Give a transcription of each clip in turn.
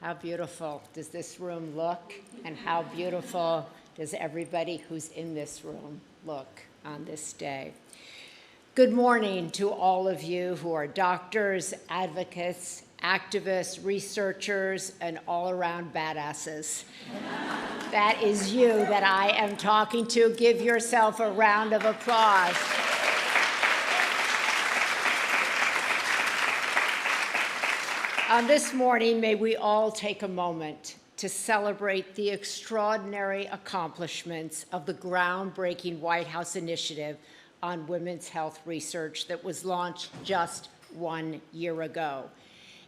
How beautiful does this room look, and how beautiful does everybody who's in this room look on this day? Good morning to all of you who are doctors, advocates, activists, researchers, and all-around badasses. That is you that I am talking to. Give yourself a round of applause. This morning, may we all take a moment to celebrate the extraordinary accomplishments of the groundbreaking White House initiative on women's health research that was launched just 1 year ago.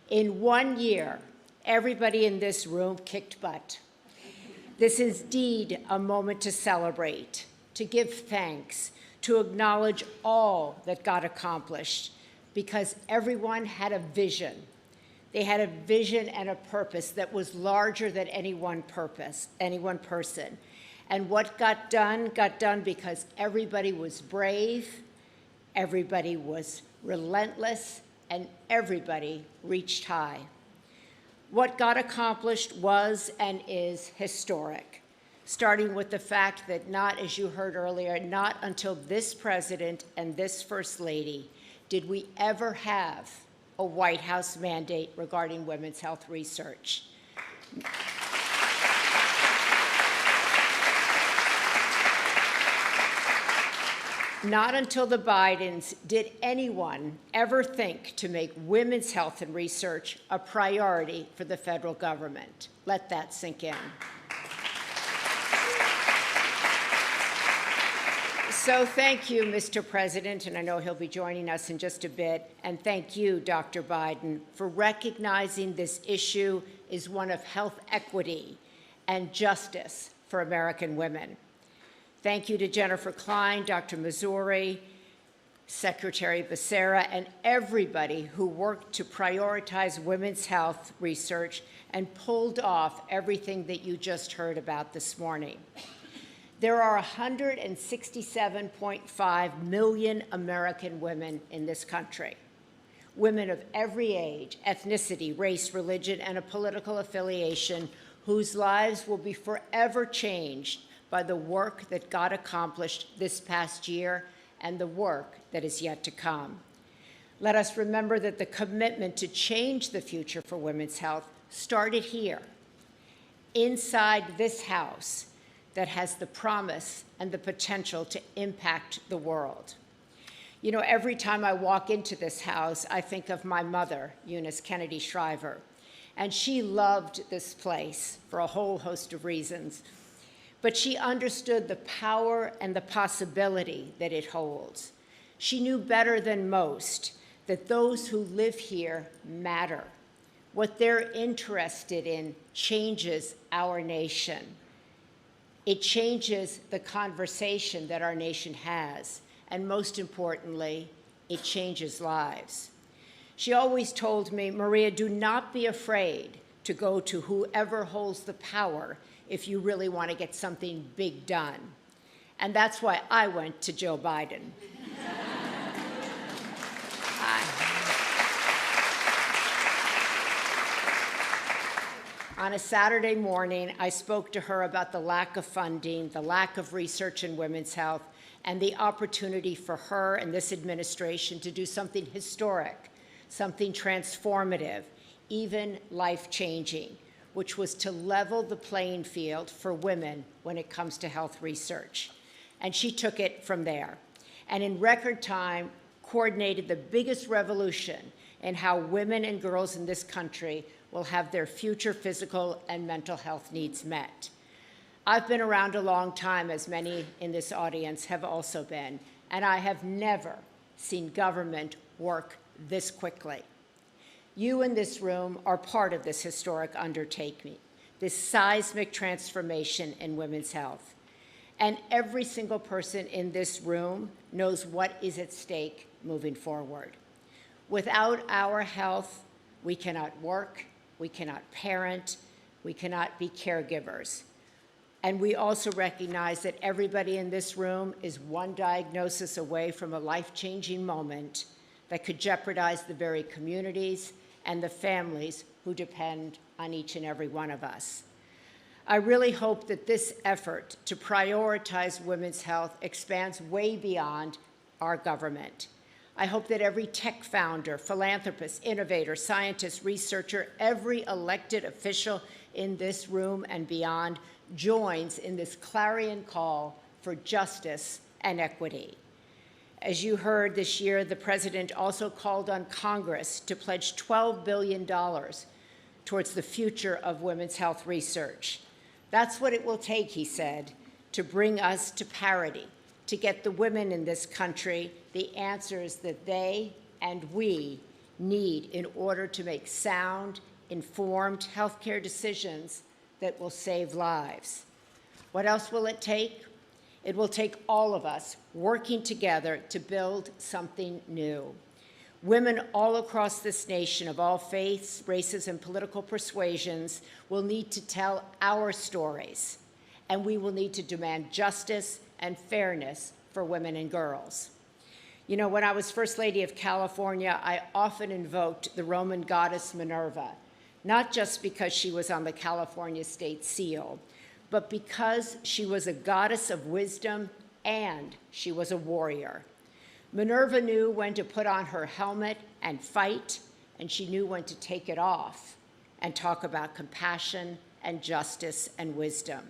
In 1 year, everybody in this room kicked butt. This is indeed a moment to celebrate, to give thanks, to acknowledge all that got accomplished, because everyone had a vision. They had a vision and a purpose that was larger than any one person. And what got done because everybody was brave, everybody was relentless, and everybody reached high. What got accomplished was and is historic, starting with the fact that not, as you heard earlier, not until this president and this first lady did we ever have a White House mandate regarding women's health research. Not until the Bidens did anyone ever think to make women's health and research a priority for the federal government. Let that sink in. So thank you, Mr. President, and I know he'll be joining us in just a bit, and thank you, Dr. Biden, for recognizing this issue is one of health equity and justice for American women. Thank you to Jennifer Klein, Dr. Missouri, Secretary Becerra, and everybody who worked to prioritize women's health research and pulled off everything that you just heard about this morning. There are 167.5 million American women in this country, women of every age, ethnicity, race, religion, and a political affiliation whose lives will be forever changed by the work that got accomplished this past year and the work that is yet to come. Let us remember that the commitment to change the future for women's health started here, inside this House, that has the promise and the potential to impact the world. You know, every time I walk into this house, I think of my mother, Eunice Kennedy Shriver, and she loved this place for a whole host of reasons, but she understood the power and the possibility that it holds. She knew better than most that those who live here matter. What they're interested in changes our nation. It changes the conversation that our nation has, and most importantly, it changes lives. She always told me, Maria, do not be afraid to go to whoever holds the power if you really want to get something big done. And that's why I went to Joe Biden. On a Saturday morning, I spoke to her about the lack of funding, the lack of research in women's health, and the opportunity for her and this administration to do something historic, something transformative, even life-changing, which was to level the playing field for women when it comes to health research. And she took it from there, and in record time, coordinated the biggest revolution in how women and girls in this country will have their future physical and mental health needs met. I've been around a long time, as many in this audience have also been, and I have never seen government work this quickly. You in this room are part of this historic undertaking, this seismic transformation in women's health. And every single person in this room knows what is at stake moving forward. Without our health, we cannot work, we cannot parent, we cannot be caregivers. And we also recognize that everybody in this room is one diagnosis away from a life-changing moment that could jeopardize the very communities and the families who depend on each and every one of us. I really hope that this effort to prioritize women's health expands way beyond our government. I hope that every tech founder, philanthropist, innovator, scientist, researcher, every elected official in this room and beyond joins in this clarion call for justice and equity. As you heard this year, the President also called on Congress to pledge $12 billion towards the future of women's health research. That's what it will take, he said, to bring us to parity, to get the women in this country the answers that they and we need in order to make sound, informed healthcare decisions that will save lives. What else will it take? It will take all of us working together to build something new. Women all across this nation of all faiths, races, and political persuasions will need to tell our stories, and we will need to demand justice and fairness for women and girls. You know, when I was First Lady of California, I often invoked the Roman goddess Minerva, not just because she was on the California state seal, but because she was a goddess of wisdom and she was a warrior. Minerva knew when to put on her helmet and fight, and she knew when to take it off and talk about compassion and justice and wisdom.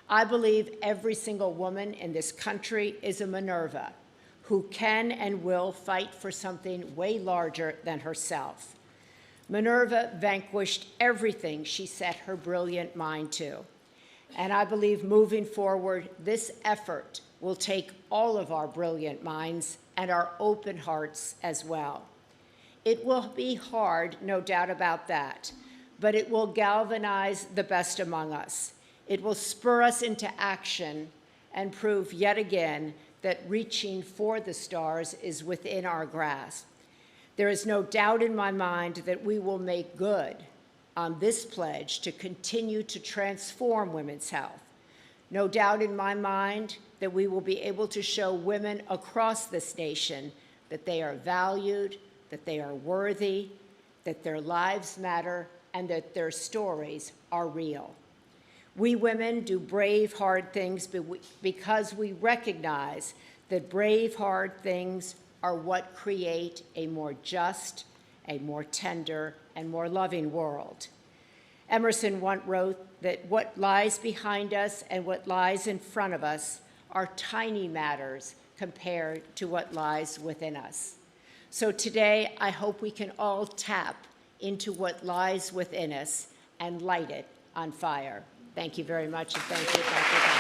I believe every single woman in this country is a Minerva who can and will fight for something way larger than herself. Minerva vanquished everything she set her brilliant mind to. And I believe moving forward, this effort will take all of our brilliant minds and our open hearts as well. It will be hard, no doubt about that, but it will galvanize the best among us. It will spur us into action and prove yet again that reaching for the stars is within our grasp. There is no doubt in my mind that we will make good on this pledge to continue to transform women's health. No doubt in my mind that we will be able to show women across this nation that they are valued, that they are worthy, that their lives matter, and that their stories are real. We women do brave, hard things because we recognize that brave, hard things are what create a more just, a more tender, and more loving world. Emerson once wrote that what lies behind us and what lies in front of us are tiny matters compared to what lies within us. So today, I hope we can all tap into what lies within us and light it on fire. Thank you very much, and thank you, Dr.